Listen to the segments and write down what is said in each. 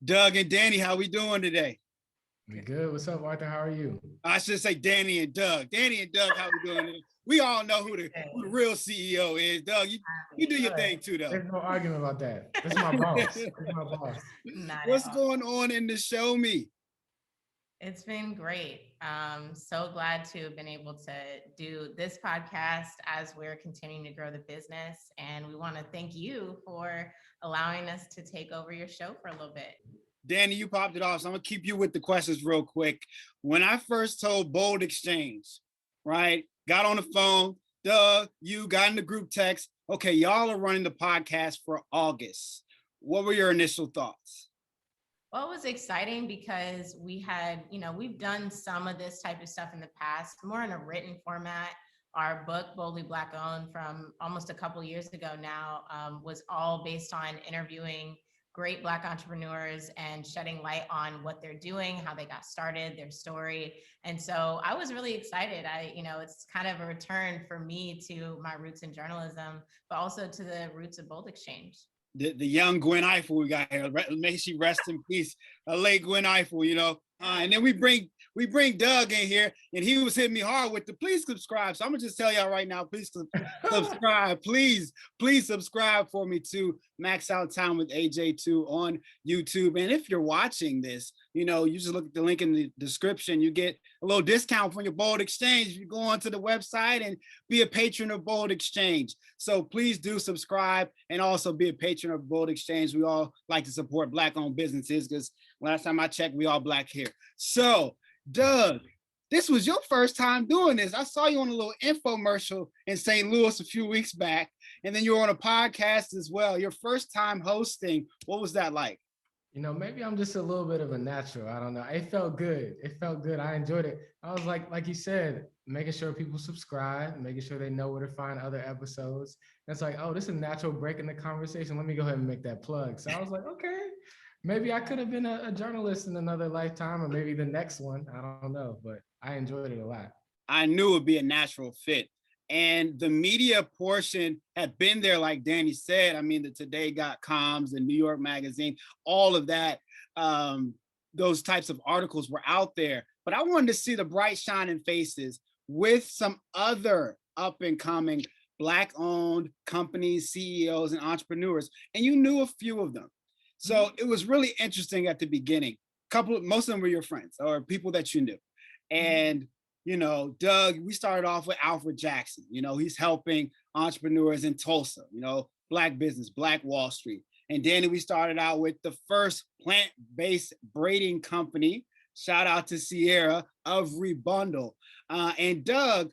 Doug and Danny, how we doing today? We good. What's up, Arthur? How are you? I should say Danny and Doug. Danny and Doug, how we doing today? We all know who the real CEO is. Doug, you do your thing too, though. There's no argument about that. This is my boss. This is my boss. What's going on in the Show Me? It's been great. So glad to have been able to do this podcast as we're continuing to grow the business. And we want to thank you for allowing us to take over your show for a little bit. Danny, you popped it off, so I'm gonna keep you with the questions real quick. When I first told Bold Exchange, right, got on the phone, Doug, you got in the group text, okay, y'all are running the podcast for August. What were your initial thoughts? Well, it was exciting because we had, we've done some of this type of stuff in the past, more in a written format. Our book, Boldly Black Owned, from almost a couple years ago now, was all based on interviewing great Black entrepreneurs and shedding light on what they're doing, how they got started, their story. And so I was really excited. It's kind of a return for me to my roots in journalism, but also to the roots of Bold Exchange. The young Gwen Eiffel we got here. May she rest in peace. Late Gwen Eiffel, and then we bring Doug in here, and he was hitting me hard with the please subscribe. So I'm gonna just tell y'all right now, please subscribe. Please subscribe for me to Max Out Time with AJ2 on YouTube. And if you're watching this, you just look at the link in the description. You get a little discount from your Bold Exchange if you go onto the website and be a patron of Bold Exchange. So please do subscribe and also be a patron of Bold Exchange. We all like to support Black-owned businesses because last time I checked, we all Black here. So, Doug, this was your first time doing this. I saw you on a little infomercial in St. Louis a few weeks back, and then you were on a podcast as well. Your first time hosting, what was that like? Maybe I'm just a little bit of a natural. I don't know. It felt good. I enjoyed it. I was like you said, making sure people subscribe, making sure they know where to find other episodes. And it's like, oh, this is a natural break in the conversation. Let me go ahead and make that plug. So I was like, okay, maybe I could have been a journalist in another lifetime, or maybe the next one. I don't know, but I enjoyed it a lot. I knew it would be a natural fit. And the media portion had been there, like Danny said. I mean, the Today.coms, the New York Magazine, all of that, those types of articles were out there. But I wanted to see the bright shining faces with some other up and coming Black-owned companies, CEOs, and entrepreneurs. And you knew a few of them. So it was really interesting at the beginning. Most of them were your friends or people that you knew. And Doug, we started off with Alfred Jackson. He's helping entrepreneurs in Tulsa, Black business, Black Wall Street. And Danny, we started out with the first plant-based braiding company. Shout out to Ciara of Rebundle. And Doug,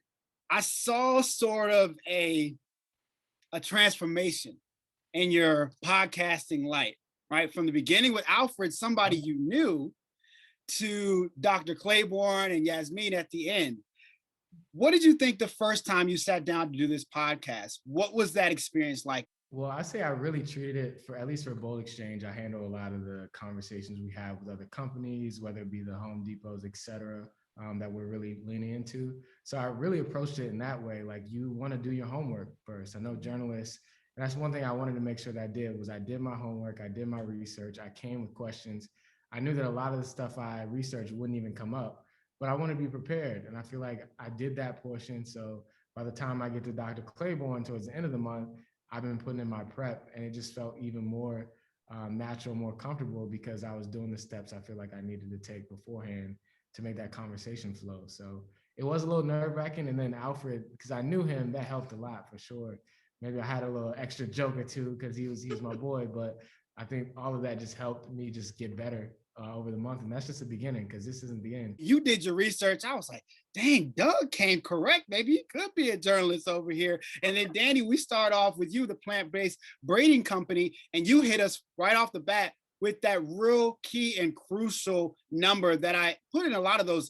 I saw sort of a transformation in your podcasting life, right? From the beginning with Alfred, somebody you knew, to Dr. Clayborne and Yasmine at the end. What did you think the first time you sat down to do this podcast? What was that experience like? Well, I say I really treated it at least for Bold Exchange. I handle a lot of the conversations we have with other companies, whether it be the Home Depots, et cetera, that we're really leaning into. So I really approached it in that way. Like, you want to do your homework first. I know journalists, and that's one thing I wanted to make sure that I did my homework. I did my research. I came with questions. I knew that a lot of the stuff I researched wouldn't even come up, but I want to be prepared. And I feel like I did that portion. So by the time I get to Dr. Clayborne towards the end of the month, I've been putting in my prep, and it just felt even more natural, more comfortable, because I was doing the steps I feel like I needed to take beforehand to make that conversation flow. So it was a little nerve-wracking. And then Alfred, because I knew him, that helped a lot for sure. Maybe I had a little extra joke or two because he was my boy, but I think all of that just helped me just get better over the month. And that's just the beginning, because this isn't the end. You did your research. I was like, dang, Doug came correct. Maybe you could be a journalist over here. And then Danny, we start off with you, the plant-based braiding company, and you hit us right off the bat with that real key and crucial number that I put in a lot of those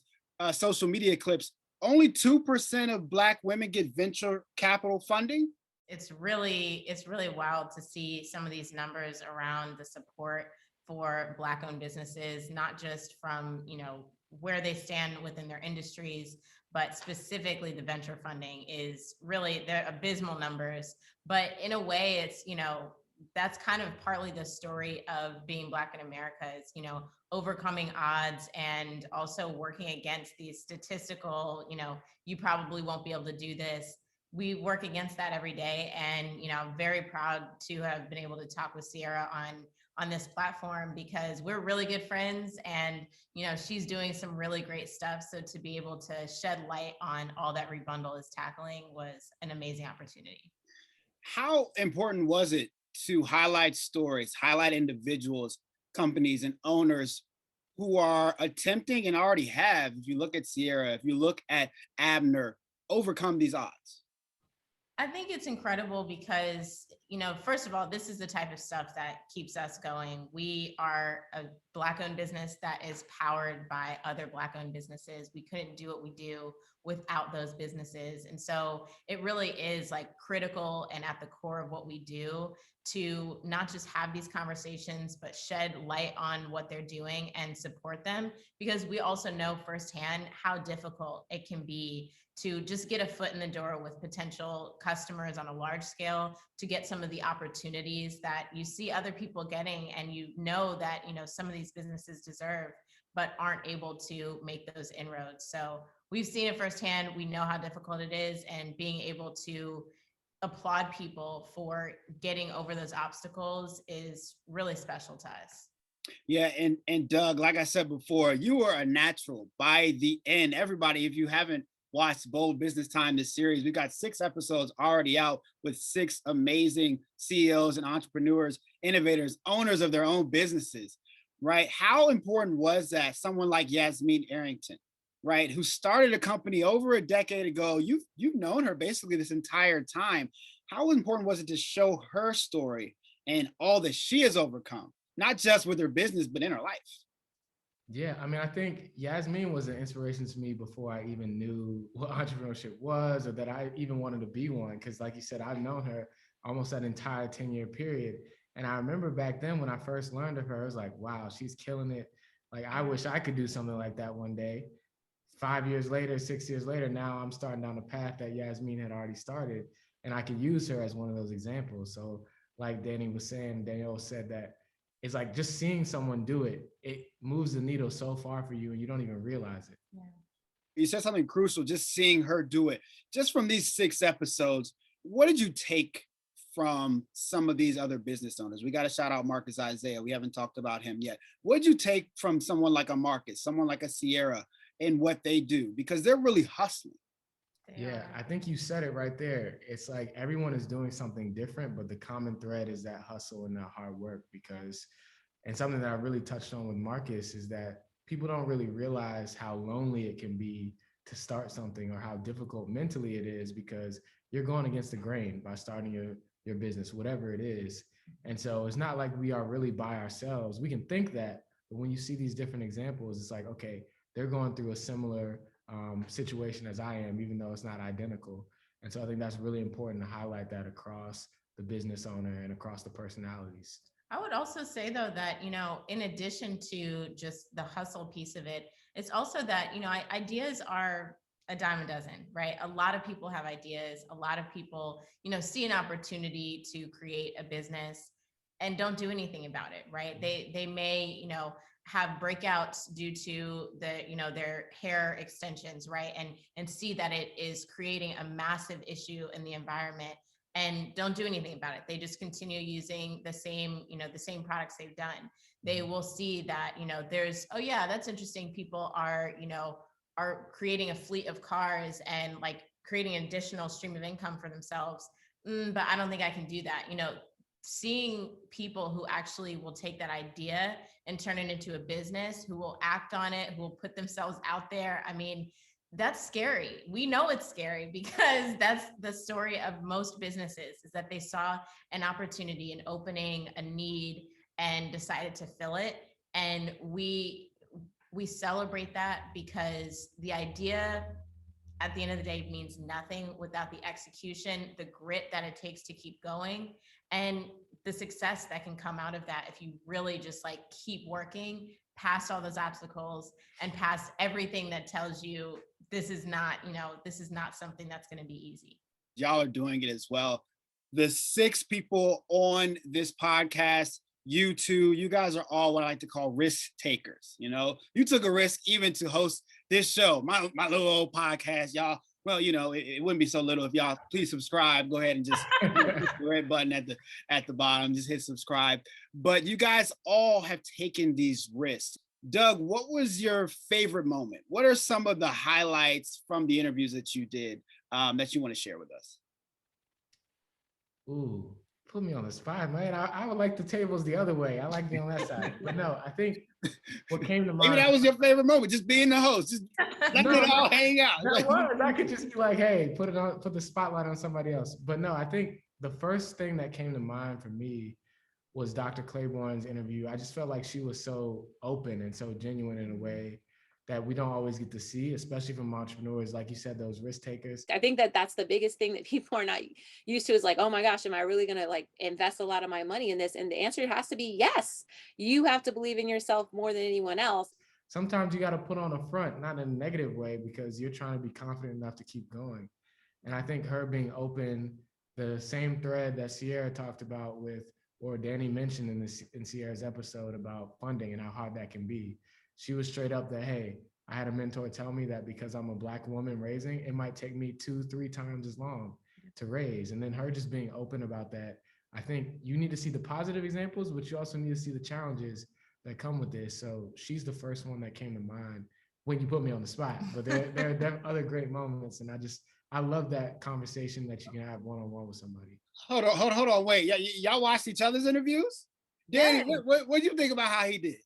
social media clips. Only 2% of Black women get venture capital funding. It's really wild to see some of these numbers around the support for Black-owned businesses, not just from, where they stand within their industries, but specifically the venture funding is really, they're abysmal numbers. But in a way, it's, that's kind of partly the story of being Black in America is, you know, overcoming odds and also working against these statistical, you know, you probably won't be able to do this. We work against that every day. And, you know, I'm very proud to have been able to talk with Ciara on this platform because we're really good friends and, you know, she's doing some really great stuff. So to be able to shed light on all that Rebundle is tackling was an amazing opportunity. How important was it to highlight stories, highlight individuals, companies, and owners who are attempting and already have, if you look at Ciara, if you look at Abner, overcome these odds? I think it's incredible because, you know, first of all, this is the type of stuff that keeps us going. We are a Black-owned business that is powered by other Black-owned businesses. We couldn't do what we do without those businesses. And so it really is like critical and at the core of what we do to not just have these conversations, but shed light on what they're doing and support them, because we also know firsthand how difficult it can be to just get a foot in the door with potential customers on a large scale, to get some of the opportunities that you see other people getting and you know that, you know, some of these businesses deserve, but aren't able to make those inroads. So we've seen it firsthand. We know how difficult it is, and being able to applaud people for getting over those obstacles is really special to us. Yeah, and Doug, like I said before, you are a natural by the end. Everybody, if you haven't watched Bold Business Time, this series, we got 6 episodes already out with 6 amazing CEOs and entrepreneurs, innovators, owners of their own businesses, right? How important was that someone like Yasmine Arrington, right, who started a company over a decade ago? You've known her basically this entire time. How important was it to show her story and all that she has overcome, not just with her business, but in her life? Yeah, I mean, I think Yasmine was an inspiration to me before I even knew what entrepreneurship was or that I even wanted to be one. Because, like you said, I've known her almost that entire 10-year period. And I remember back then when I first learned of her, I was like, wow, she's killing it. Like, I wish I could do something like that one day. 5 years later, 6 years later, now I'm starting down the path that Yasmine had already started. And I could use her as one of those examples. So, like Danielle said that it's like just seeing someone do it, it moves the needle so far for you and you don't even realize it. Yeah. You said something crucial, just seeing her do it. Just from these 6 episodes, what did you take from some of these other business owners? We got to shout out Marcus Isiah. We haven't talked about him yet. What did you take from someone like a Marcus, someone like a Ciara, and what they do? Because they're really hustling. Yeah, I think you said it right there. It's like everyone is doing something different, but the common thread is that hustle and that hard work. Because, and something that I really touched on with Marcus is that people don't really realize how lonely it can be to start something or how difficult mentally it is, because you're going against the grain by starting your business, whatever it is. And so it's not like we are really by ourselves. We can think that, but when you see these different examples, it's like, okay, they're going through a similar situation as I am, even though it's not identical. And so I think that's really important to highlight that across the business owner and across the personalities. I would also say though that, you know, in addition to just the hustle piece of it, it's also that, you know, ideas are a dime a dozen, right? A lot of people have ideas. A lot of people, you know, see an opportunity to create a business and don't do anything about it, right? They may, you know, have breakouts due to the, you know, their hair extensions, right? And see that it is creating a massive issue in the environment and don't do anything about it. They just continue using the same, you know, the same products they've done. They will see that, you know, there's, oh yeah, that's interesting. People are, you know, are creating a fleet of cars and like creating an additional stream of income for themselves. But I don't think I can do that. You know, seeing people who actually will take that idea and turn it into a business, who will act on it, who will put themselves out there. I mean, that's scary. We know it's scary because that's the story of most businesses, is that they saw an opportunity, an opening, a need, and decided to fill it. And we celebrate that because the idea at the end of the day means nothing without the execution, the grit that it takes to keep going, and the success that can come out of that if you really just like keep working past all those obstacles and past everything that tells you this is not, you know, this is not something that's going to be easy. Y'all are doing it as well. the 6 people on this podcast, you two, you guys are all what I like to call risk takers. You know, you took a risk even to host this show, my little old podcast, y'all. Well, you know, it wouldn't be so little if y'all please subscribe. Go ahead and just hit the red button at the bottom. Just hit subscribe. But you guys all have taken these risks. Doug, what was your favorite moment? What are some of the highlights from the interviews that you did that you want to share with us? Ooh, put me on the spot, man. I would like the tables the other way. I like being on that side. But no, I think what came to mind. Maybe that was your favorite moment, just being the host, just let it all hang out. That was. I could just be like, hey, put the spotlight on somebody else. But no, I think the first thing that came to mind for me was Dr. Clayborne's interview. I just felt like she was so open and so genuine in a way that we don't always get to see, especially from entrepreneurs, like you said, those risk takers. I think that that's the biggest thing that people are not used to, is like, oh my gosh, am I really going to like invest a lot of my money in this? And the answer has to be yes. You have to believe in yourself more than anyone else. Sometimes you got to put on a front, not in a negative way, because you're trying to be confident enough to keep going. And I think her being open, the same thread that Ciara talked about with, or Danny mentioned in Ciara's episode about funding and how hard that can be. She was straight up that, hey, I had a mentor tell me that because I'm a Black woman raising, it might take me 2-3 times as long to raise. And then her just being open about that. I think you need to see the positive examples, but you also need to see the challenges that come with this. So she's the first one that came to mind when you put me on the spot. But there are other great moments. And I love that conversation that you can have one-on-one with somebody. Hold on, wait. Y'all watched each other's interviews? Danny, Yes. what do you think about how he did?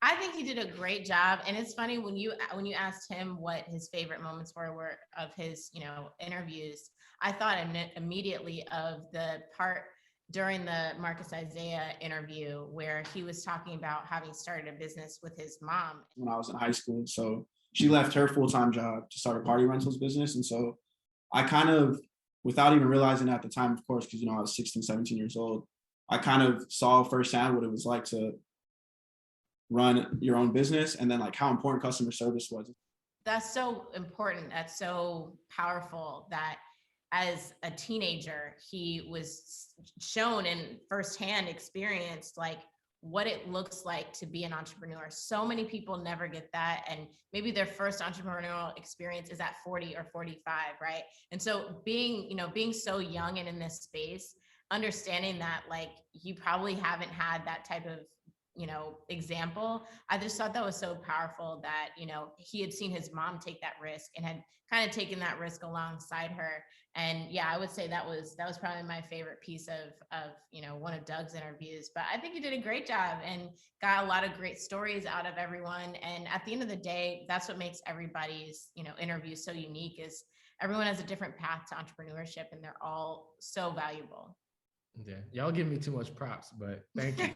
I think he did a great job. And it's funny when you asked him what his favorite moments were of his, interviews, I thought immediately of the part during the Marcus Isiah interview where he was talking about having started a business with his mom. When I was in high school. So she left her full-time job to start a party rentals business. And so I kind of, without even realizing at the time, of course, because, I was 16, 17 years old, I kind of saw firsthand what it was like to run your own business, and then like how important customer service was. That's so important. That's so powerful that as a teenager, he was shown and firsthand experienced like what it looks like to be an entrepreneur. So many people never get that. And maybe their first entrepreneurial experience is at 40 or 45, right? And so being so young and in this space, understanding that like you probably haven't had that type of example. I just thought that was so powerful that, he had seen his mom take that risk and had kind of taken that risk alongside her. And yeah, I would say that was probably my favorite piece of one of Doug's interviews, but I think he did a great job and got a lot of great stories out of everyone. And at the end of the day, that's what makes everybody's, interview so unique, is everyone has a different path to entrepreneurship and they're all so valuable. Yeah, y'all give me too much props, but thank you.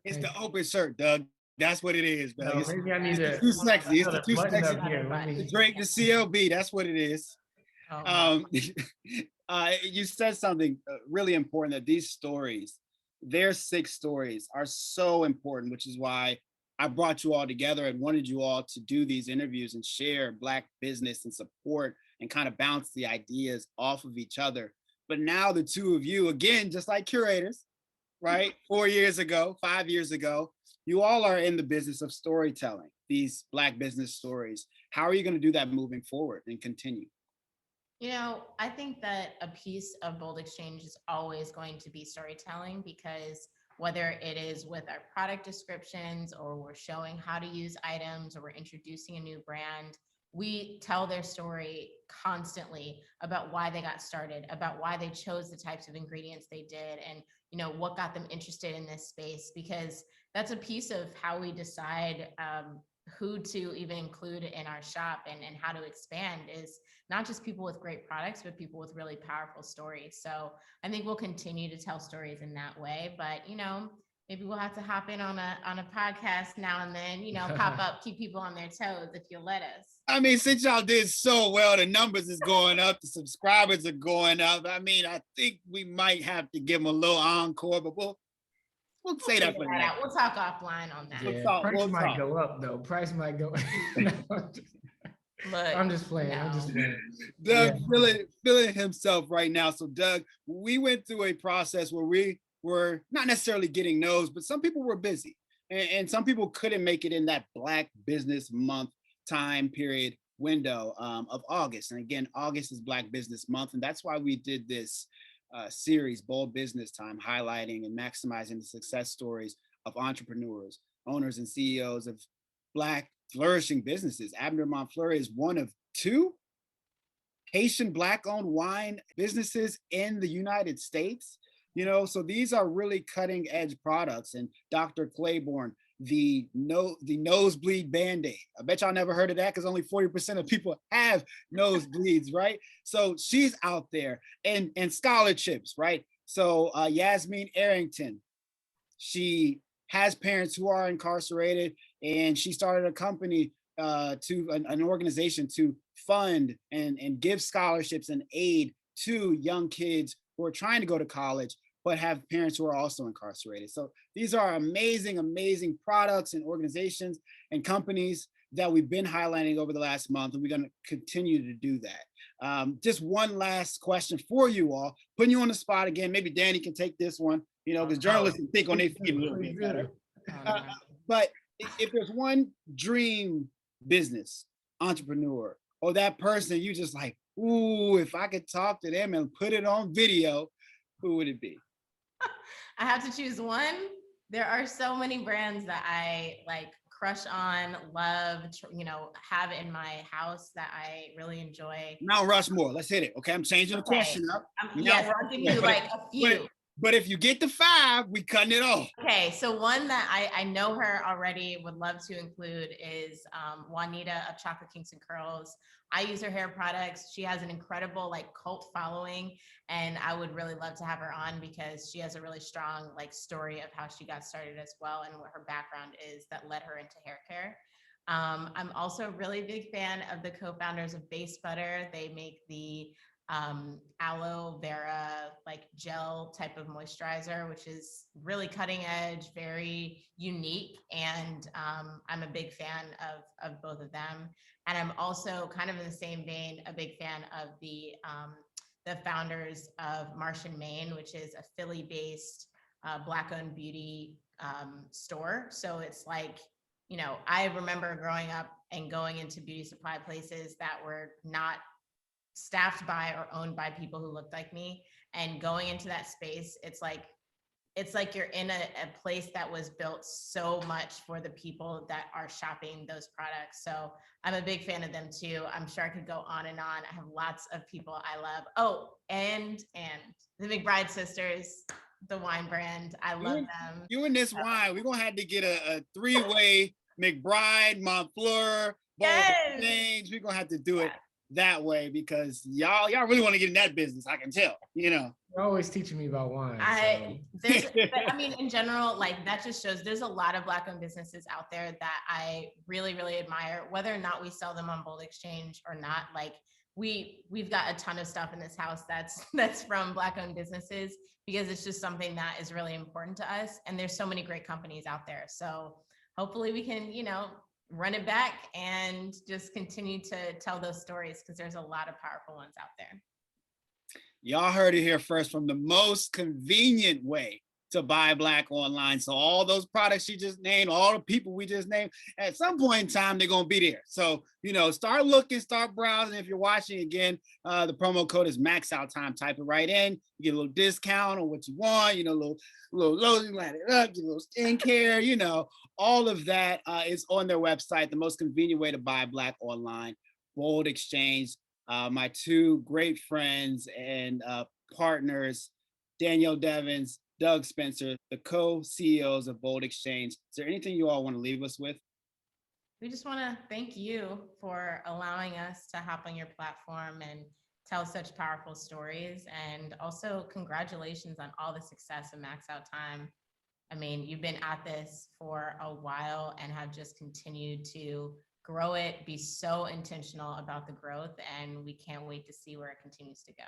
It's the open shirt, Doug. That's what it is, man. No, maybe I need to. Too sexy. It's the too button sexy. up here. The Drake, the CLB. That's what it is. You said something really important, that these stories, their 6 stories, are so important, which is why I brought you all together and wanted you all to do these interviews and share Black business and support and kind of bounce the ideas off of each other. But now the two of you, again, just like curators, right? 4 years ago, 5 years ago, you all are in the business of storytelling, these Black business stories. How are you going to do that moving forward and continue? I think that a piece of Bold Exchange is always going to be storytelling, because whether it is with our product descriptions or we're showing how to use items or we're introducing a new brand, we tell their story constantly about why they got started, about why they chose the types of ingredients they did, and what got them interested in this space, because that's a piece of how we decide who to even include in our shop and how to expand, is not just people with great products, but people with really powerful stories. So I think we'll continue to tell stories in that way, but maybe we'll have to hop in on a podcast now and then, pop up, keep people on their toes if you'll let us. I mean, since y'all did so well, the numbers is going up, the subscribers are going up. I mean, I think we might have to give them a little encore, but we'll say that for now. We'll talk offline on that. Yeah, price might go up though. Price might go. Look, I'm just playing. I'm no. just playing. Doug Yeah. feeling himself right now. So Doug, we went through a process where we were not necessarily getting no's, but some people were busy and some people couldn't make it in that Black Business Month time period window of August. And again, August is Black Business Month. And that's why we did this series, Bold Business Time, highlighting and maximizing the success stories of entrepreneurs, owners, and CEOs of Black flourishing businesses. Abner Montfleury is one of two Haitian Black-owned wine businesses in the United States. You know, so these are really cutting-edge products. And Dr. Clayborne, the nosebleed Band-Aid. I bet y'all never heard of that because only 40% of people have nosebleeds, right? So she's out there. And ScholarCHIPS, right? So Yasmine Arrington, she has parents who are incarcerated, and she started a company to an organization to fund and give scholarships and aid to young kids who are trying to go to college, but have parents who are also incarcerated. So these are amazing, amazing products and organizations and companies that we've been highlighting over the last month, and we're going to continue to do that. Just one last question for you all, putting you on the spot again. Maybe Danny can take this one, you know, because journalists can think on their feet a little bit better. But if there's one dream business entrepreneur or that person you just like, ooh, if I could talk to them and put it on video, who would it be? I have to choose one. There are so many brands that I like crush on, love, you know, have in my house that I really enjoy. Mount Rushmore, let's hit it. Okay, I'm changing the question up. Yes, I'll give you like a few. But if you get to 5, we cutting it off. Okay, so one that I know her already, would love to include is Juanita of Chocolate Kinks and Curls. I use her hair products. She has an incredible like cult following, and I would really love to have her on because she has a really strong like story of how she got started as well and what her background is that led her into hair care. I'm also a really big fan of the co-founders of Base Butter. They make the aloe vera like gel type of moisturizer, which is really cutting edge, very unique, and I'm a big fan of both of them. And I'm also kind of in the same vein a big fan of the founders of Marsh Mane, which is a Philly-based Black-owned beauty store. So it's like, you know, I remember growing up and going into beauty supply places that were not staffed by or owned by people who looked like me, and going into that space, it's like you're in a place that was built so much for the people that are shopping those products. So I'm a big fan of them too. I'm sure I could go on and on. I have lots of people I love. Oh, and the McBride Sisters, the wine brand, I love them. You and this wine, we're gonna have to get a 3-way McBride, Montfleur, Xchange. We're gonna have to do it that way because y'all really want to get in that business. I can tell, you know. You're always teaching me about wine. But I mean, in general, like that just shows there's a lot of Black-owned businesses out there that I really, really admire, whether or not we sell them on Bold Exchange or not. Like we've got a ton of stuff in this house that's from Black-owned businesses because it's just something that is really important to us. And there's so many great companies out there. So hopefully we can, you know, run it back and just continue to tell those stories because there's a lot of powerful ones out there. Y'all heard it here first, from the most convenient way to buy Black online. So all those products she just named, all the people we just named, at some point in time, they're going to be there. So, you know, start looking, start browsing. If you're watching again, the promo code is max out time. Type it right in. You get a little discount on what you want, you know, little lotion, light it up, get a little skincare, you know, all of that is on their website. The most convenient way to buy Black online, Bold Exchange. My 2 great friends and partners, Danielle Devins, Doug Spencer, the co-CEOs of Bold Exchange. Is there anything you all want to leave us with? We just want to thank you for allowing us to hop on your platform and tell such powerful stories. And also congratulations on all the success of Max Out Time. I mean, you've been at this for a while and have just continued to grow it, be so intentional about the growth, and we can't wait to see where it continues to go.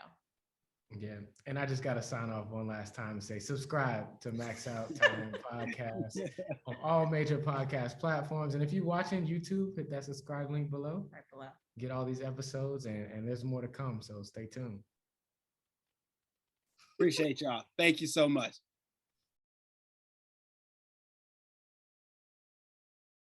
Yeah, and I just got to sign off one last time and say subscribe to Max Out Time podcast on all major podcast platforms. And if you're watching YouTube, hit that subscribe link below. Right below. get all these episodes, and there's more to come. So stay tuned. Appreciate y'all. Thank you so much.